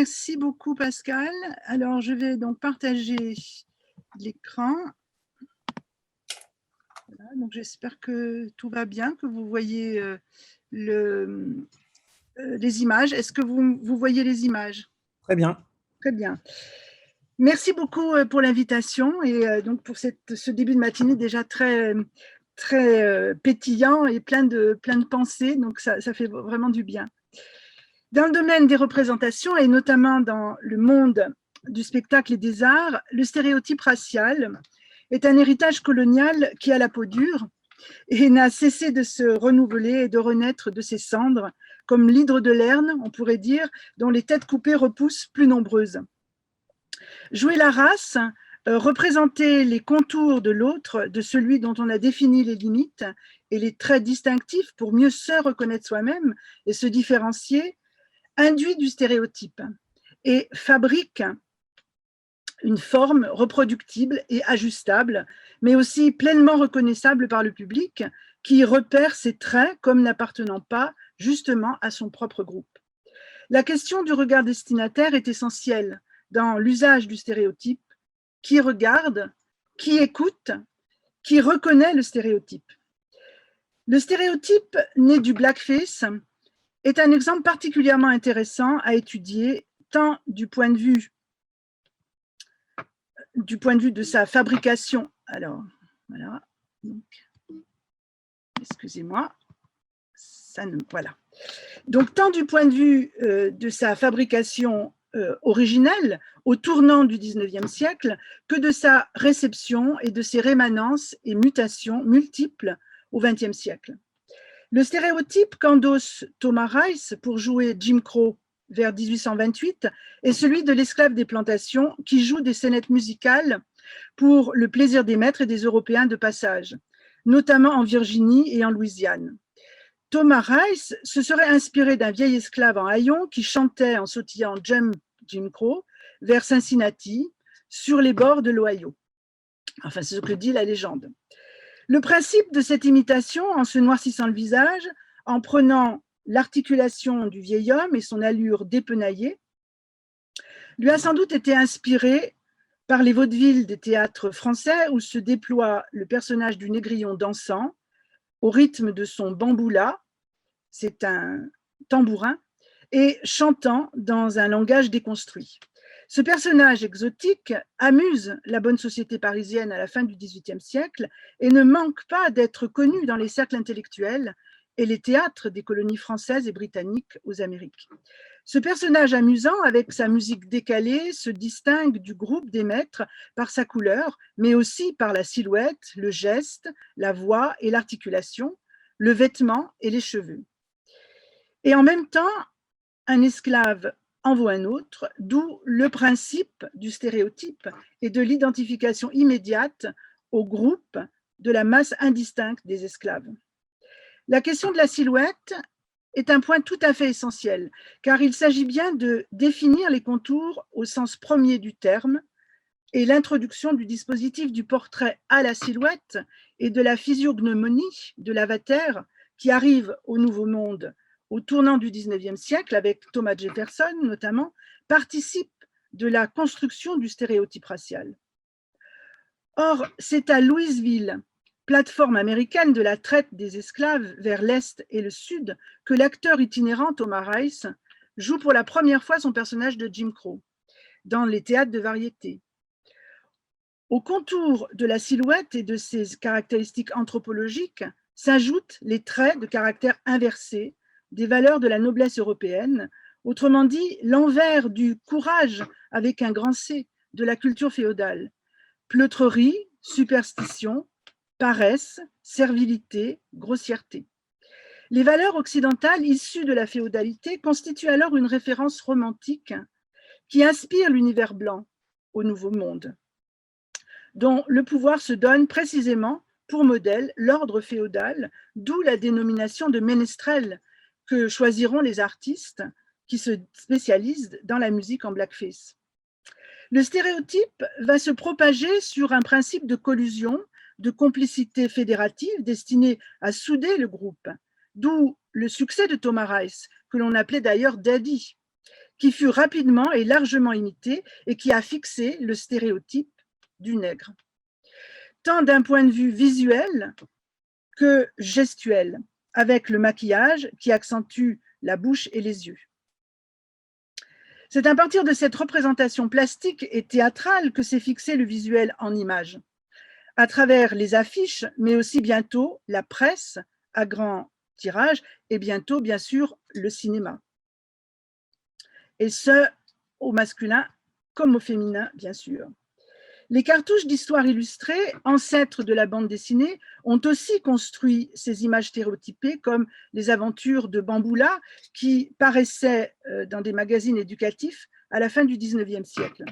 Merci beaucoup Pascal. Alors je vais donc partager l'écran. Voilà, donc j'espère que tout va bien, que vous voyez les images. Est-ce que vous voyez les images? Très bien. Très bien. Merci beaucoup pour l'invitation et donc pour ce début de matinée déjà très pétillant et plein de pensées. Donc ça fait vraiment du bien. Dans le domaine des représentations et notamment dans le monde du spectacle et des arts, le stéréotype racial est un héritage colonial qui a la peau dure et n'a cessé de se renouveler et de renaître de ses cendres, comme l'hydre de Lerne, on pourrait dire, dont les têtes coupées repoussent plus nombreuses. Jouer la race, représenter les contours de l'autre, de celui dont on a défini les limites et les traits distinctifs pour mieux se reconnaître soi-même et se différencier, induit du stéréotype et fabrique une forme reproductible et ajustable, mais aussi pleinement reconnaissable par le public qui repère ses traits comme n'appartenant pas justement à son propre groupe. La question du regard destinataire est essentielle dans l'usage du stéréotype. Qui regarde, qui écoute, qui reconnaît le stéréotype. Le stéréotype né du blackface est un exemple particulièrement intéressant à étudier, tant du point de vue de sa fabrication. Alors, voilà. Excusez-moi. Voilà. Donc, tant du point de vue de sa fabrication originelle au tournant du 19e siècle que de sa réception et de ses rémanences et mutations multiples au 20e siècle. Le stéréotype qu'endosse Thomas Rice pour jouer Jim Crow vers 1828 est celui de l'esclave des plantations qui joue des scénettes musicales pour le plaisir des maîtres et des Européens de passage, notamment en Virginie et en Louisiane. Thomas Rice se serait inspiré d'un vieil esclave en haillons qui chantait en sautillant Jim Crow vers Cincinnati, sur les bords de l'Ohio. Enfin, c'est ce que dit la légende. Le principe de cette imitation, en se noircissant le visage, en prenant l'articulation du vieil homme et son allure dépenaillée, lui a sans doute été inspiré par les vaudevilles des théâtres français où se déploie le personnage du négrillon dansant au rythme de son bamboula, c'est un tambourin, et chantant dans un langage déconstruit. Ce personnage exotique amuse la bonne société parisienne à la fin du XVIIIe siècle et ne manque pas d'être connu dans les cercles intellectuels et les théâtres des colonies françaises et britanniques aux Amériques. Ce personnage amusant, avec sa musique décalée, se distingue du groupe des maîtres par sa couleur, mais aussi par la silhouette, le geste, la voix et l'articulation, le vêtement et les cheveux. Et en même temps, un esclave en vaut un autre, d'où le principe du stéréotype et de l'identification immédiate au groupe de la masse indistincte des esclaves. La question de la silhouette est un point tout à fait essentiel, car il s'agit bien de définir les contours au sens premier du terme, et l'introduction du dispositif du portrait à la silhouette et de la physiognomonie de l'avatar qui arrive au Nouveau Monde au tournant du 19e siècle, avec Thomas Jefferson notamment, participe de la construction du stéréotype racial. Or, c'est à Louisville, plateforme américaine de la traite des esclaves vers l'Est et le Sud, que l'acteur itinérant Thomas Rice joue pour la première fois son personnage de Jim Crow dans les théâtres de variété. Au contour de la silhouette et de ses caractéristiques anthropologiques s'ajoutent les traits de caractère inversé des valeurs de la noblesse européenne, autrement dit l'envers du courage avec un grand C de la culture féodale. Pleutrerie, superstition, paresse, servilité, grossièreté. Les valeurs occidentales issues de la féodalité constituent alors une référence romantique qui inspire l'univers blanc au Nouveau Monde, dont le pouvoir se donne précisément pour modèle l'ordre féodal, d'où la dénomination de ménestrel que choisiront les artistes qui se spécialisent dans la musique en blackface. Le stéréotype va se propager sur un principe de collusion, de complicité fédérative destinée à souder le groupe, d'où le succès de Thomas Rice, que l'on appelait d'ailleurs Daddy, qui fut rapidement et largement imité et qui a fixé le stéréotype du nègre, tant d'un point de vue visuel que gestuel, avec le maquillage qui accentue la bouche et les yeux. C'est à partir de cette représentation plastique et théâtrale que s'est fixé le visuel en images, à travers les affiches, mais aussi bientôt la presse à grand tirage et bientôt, bien sûr, le cinéma. Et ce, au masculin comme au féminin, bien sûr. Les cartouches d'histoire illustrée, ancêtres de la bande dessinée, ont aussi construit ces images stéréotypées comme les aventures de Bamboula qui paraissaient dans des magazines éducatifs à la fin du XIXe siècle.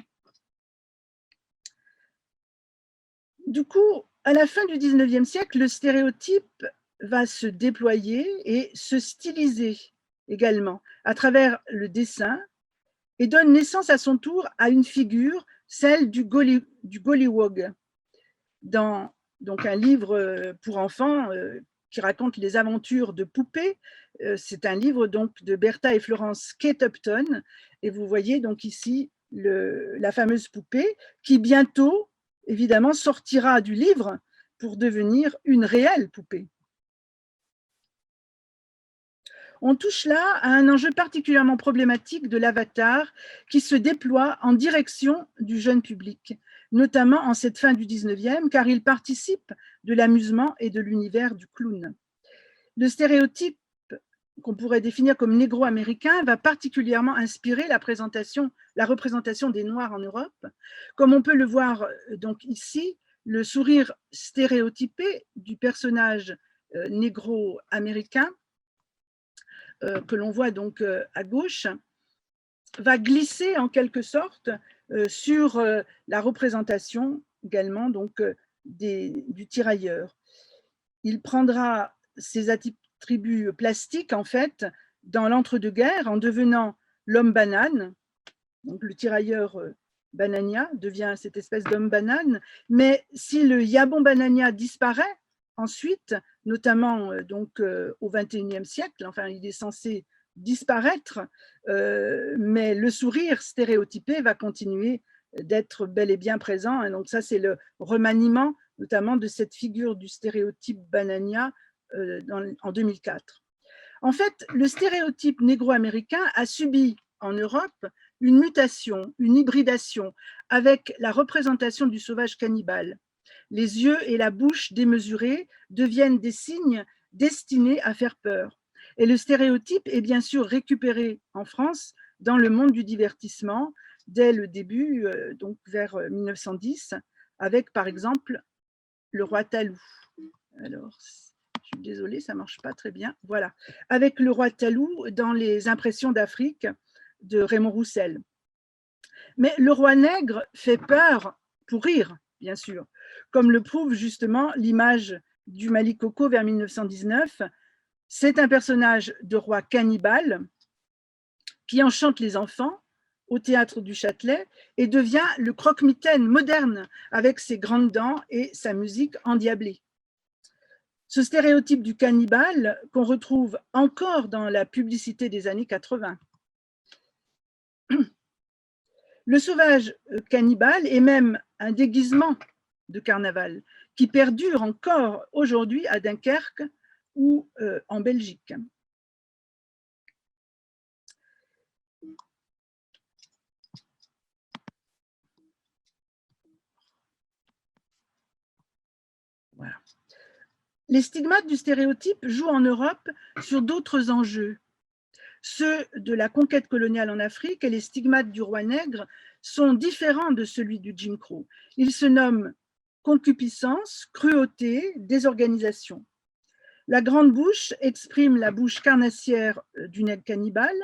Du coup, à la fin du XIXe siècle, le stéréotype va se déployer et se styliser également à travers le dessin et donne naissance à son tour à une figure, celle du Gollywog, dans donc un livre pour enfants qui raconte les aventures de poupées. C'est un livre donc de Bertha et Florence Kate Upton, et vous voyez donc ici la fameuse poupée qui bientôt, évidemment, sortira du livre pour devenir une réelle poupée. On touche là à un enjeu particulièrement problématique de l'avatar qui se déploie en direction du jeune public, notamment en cette fin du 19e, car il participe de l'amusement et de l'univers du clown. Le stéréotype qu'on pourrait définir comme négro-américain va particulièrement inspirer la représentation des Noirs en Europe, comme on peut le voir donc ici, le sourire stéréotypé du personnage négro-américain que l'on voit donc à gauche, va glisser en quelque sorte sur la représentation également donc, du tirailleur. Il prendra ses attributs plastiques en fait dans l'entre-deux-guerres en devenant l'homme banane, donc le tirailleur Banania devient cette espèce d'homme banane, mais si le Yabon Banania disparaît ensuite, notamment donc au XXIe siècle, enfin il est censé disparaître, mais le sourire stéréotypé va continuer d'être bel et bien présent. Et donc ça, c'est le remaniement notamment de cette figure du stéréotype Banania en 2004. En fait, le stéréotype négro-américain a subi en Europe une mutation, une hybridation avec la représentation du sauvage cannibale. Les yeux et la bouche démesurés deviennent des signes destinés à faire peur. Et le stéréotype est bien sûr récupéré en France dans le monde du divertissement dès le début, donc vers 1910, avec par exemple le roi Talou. Alors, je suis désolée, ça ne marche pas très bien. Voilà, avec le roi Talou dans les impressions d'Afrique de Raymond Roussel. Mais le roi nègre fait peur pour rire, bien sûr, comme le prouve justement l'image du Mali Coco vers 1919. C'est un personnage de roi cannibale qui enchante les enfants au théâtre du Châtelet et devient le croque-mitaine moderne avec ses grandes dents et sa musique endiablée. Ce stéréotype du cannibale qu'on retrouve encore dans la publicité des années 80. Le sauvage cannibale est même un déguisement de carnaval qui perdure encore aujourd'hui à Dunkerque ou en Belgique. Voilà. Les stigmates du stéréotype jouent en Europe sur d'autres enjeux. Ceux de la conquête coloniale en Afrique et les stigmates du roi nègre sont différents de celui du Jim Crow. Ils se nomment concupiscence, cruauté, désorganisation. La grande bouche exprime la bouche carnassière du nègre cannibale,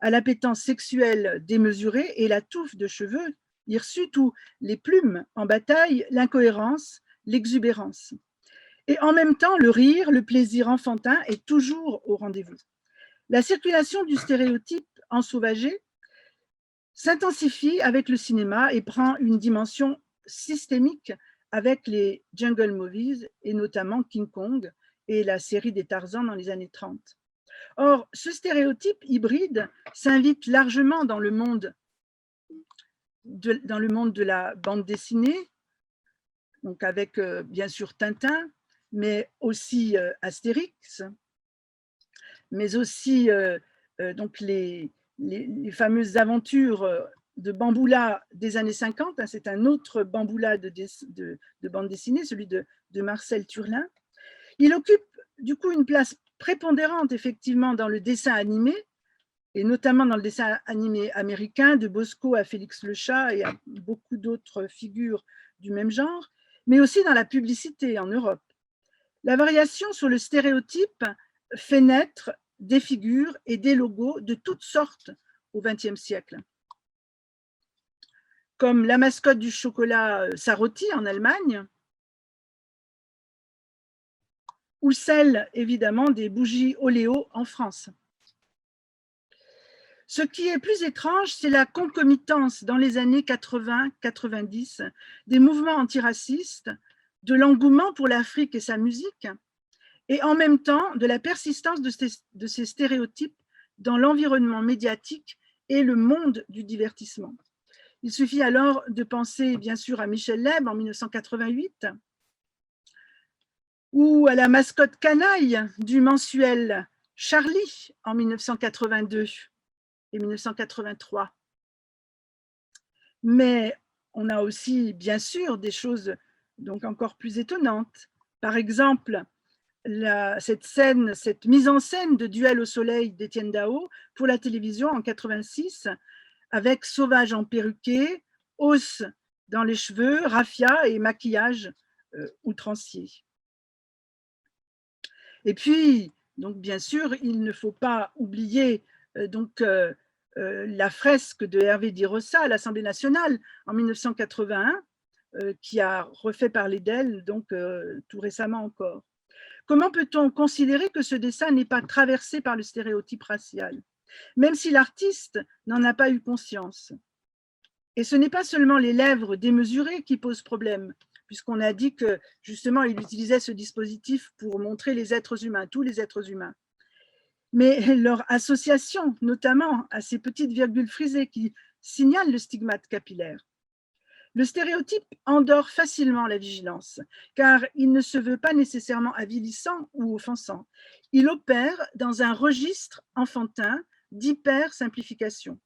à l'appétence sexuelle démesurée et la touffe de cheveux hirsutes ou les plumes en bataille, l'incohérence, l'exubérance. Et en même temps, le rire, le plaisir enfantin est toujours au rendez-vous. La circulation du stéréotype ensauvagé s'intensifie avec le cinéma et prend une dimension systémique avec les jungle movies et notamment King Kong et la série des Tarzans dans les années 30. Or, ce stéréotype hybride s'invite largement dans le monde de la bande dessinée, donc avec bien sûr Tintin, mais aussi Astérix, mais aussi donc les fameuses aventures de Bamboula des années 50. Hein, c'est un autre Bamboula de bande dessinée, celui de Marcel Turlin. Il occupe du coup une place prépondérante effectivement dans le dessin animé, et notamment dans le dessin animé américain, de Bosco à Félix le Chat et à beaucoup d'autres figures du même genre, mais aussi dans la publicité en Europe. La variation sur le stéréotype fait naître des figures et des logos de toutes sortes au XXe siècle, comme la mascotte du chocolat Saroti en Allemagne, ou celle évidemment des bougies Oléo en France. Ce qui est plus étrange, c'est la concomitance dans les années 80-90 des mouvements antiracistes, de l'engouement pour l'Afrique et sa musique, et en même temps de la persistance de ces stéréotypes dans l'environnement médiatique et le monde du divertissement. Il suffit alors de penser bien sûr à Michel Leb en 1988, ou à la mascotte canaille du mensuel Charlie en 1982 et 1983. Mais on a aussi, bien sûr, des choses donc encore plus étonnantes. Par exemple, cette mise en scène de Duel au soleil d'Étienne Dao pour la télévision en 86, avec sauvage en perruqué, hausse dans les cheveux, raffia et maquillage outrancier. Et puis, donc bien sûr, il ne faut pas oublier la fresque de Hervé Di Rossa à l'Assemblée nationale en 1981, qui a refait parler d'elle tout récemment encore. Comment peut-on considérer que ce dessin n'est pas traversé par le stéréotype racial, même si l'artiste n'en a pas eu conscience? Et ce n'est pas seulement les lèvres démesurées qui posent problème, puisqu'on a dit que justement il utilisait ce dispositif pour montrer les êtres humains, tous les êtres humains. Mais leur association, notamment à ces petites virgules frisées qui signalent le stigmate capillaire. Le stéréotype endort facilement la vigilance, car il ne se veut pas nécessairement avilissant ou offensant. Il opère dans un registre enfantin d'hyper-simplification.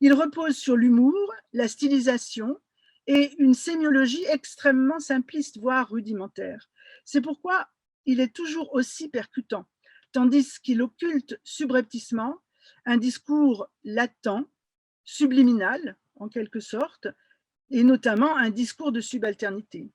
Il repose sur l'humour, la stylisation et une sémiologie extrêmement simpliste, voire rudimentaire. C'est pourquoi il est toujours aussi percutant, tandis qu'il occulte subrepticement un discours latent, subliminal en quelque sorte, et notamment un discours de subalternité.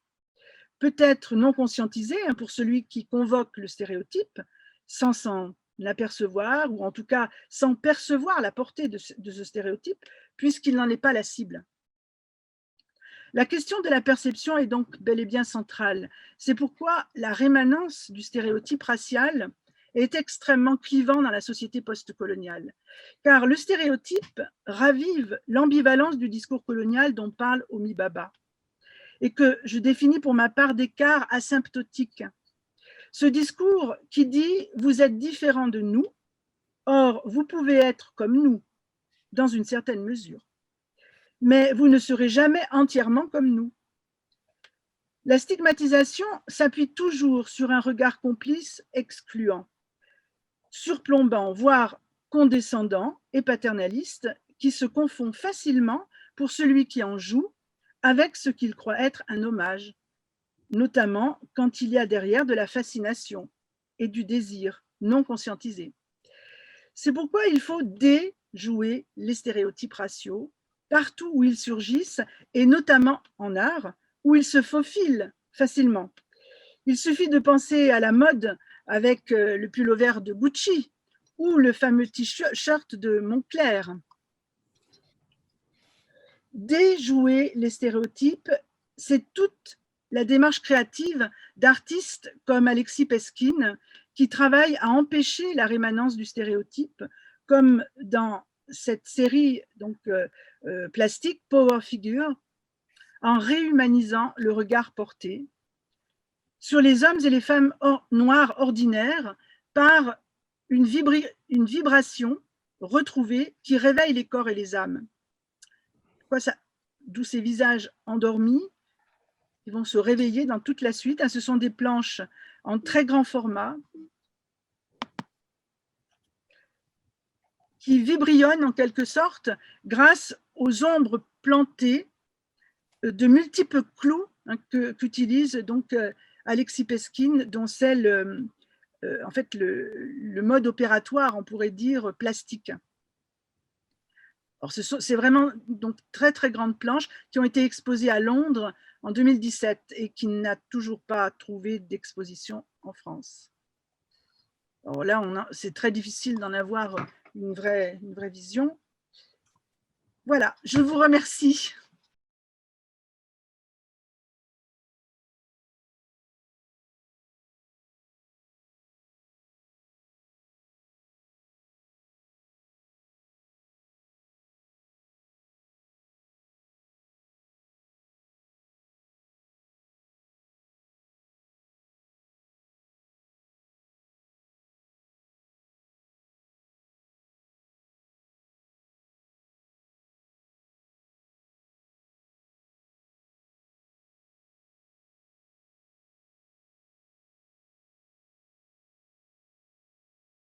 Peut-être non conscientisé pour celui qui convoque le stéréotype, sans s'en apercevoir, ou en tout cas sans percevoir la portée de ce stéréotype, puisqu'il n'en est pas la cible. La question de la perception est donc bel et bien centrale. C'est pourquoi la rémanence du stéréotype racial est extrêmement clivant dans la société post-coloniale. Car le stéréotype ravive l'ambivalence du discours colonial dont parle Homi Bhabha, et que je définis pour ma part d'écart asymptotique. Ce discours qui dit « vous êtes différent de nous, or vous pouvez être comme nous, dans une certaine mesure, mais vous ne serez jamais entièrement comme nous ». La stigmatisation s'appuie toujours sur un regard complice excluant, surplombant, voire condescendant et paternaliste, qui se confond facilement pour celui qui en joue avec ce qu'il croit être un hommage, notamment quand il y a derrière de la fascination et du désir non conscientisé. C'est pourquoi il faut déjouer les stéréotypes raciaux partout où ils surgissent, et notamment en art, où ils se faufilent facilement. Il suffit de penser à la mode avec le pull vert de Gucci ou le fameux t-shirt de Moncler. Déjouer les stéréotypes, c'est toute la démarche créative d'artistes comme Alexis Peskin, qui travaillent à empêcher la rémanence du stéréotype, comme dans cette série plastique Power Figure, en réhumanisant le regard porté sur les hommes et les femmes noirs ordinaires par une vibration retrouvée qui réveille les corps et les âmes. D'où ces visages endormis, ils vont se réveiller dans toute la suite. Ce sont des planches en très grand format qui vibrillonnent en quelque sorte grâce aux ombres plantées de multiples clous qu'utilise donc Alexis Peskin, dont c'est en fait le mode opératoire, on pourrait dire, plastique. C'est vraiment donc très très grandes planches qui ont été exposées à Londres en 2017 et qui n'a toujours pas trouvé d'exposition en France. Alors là, c'est très difficile d'en avoir une vraie vision. Voilà, je vous remercie.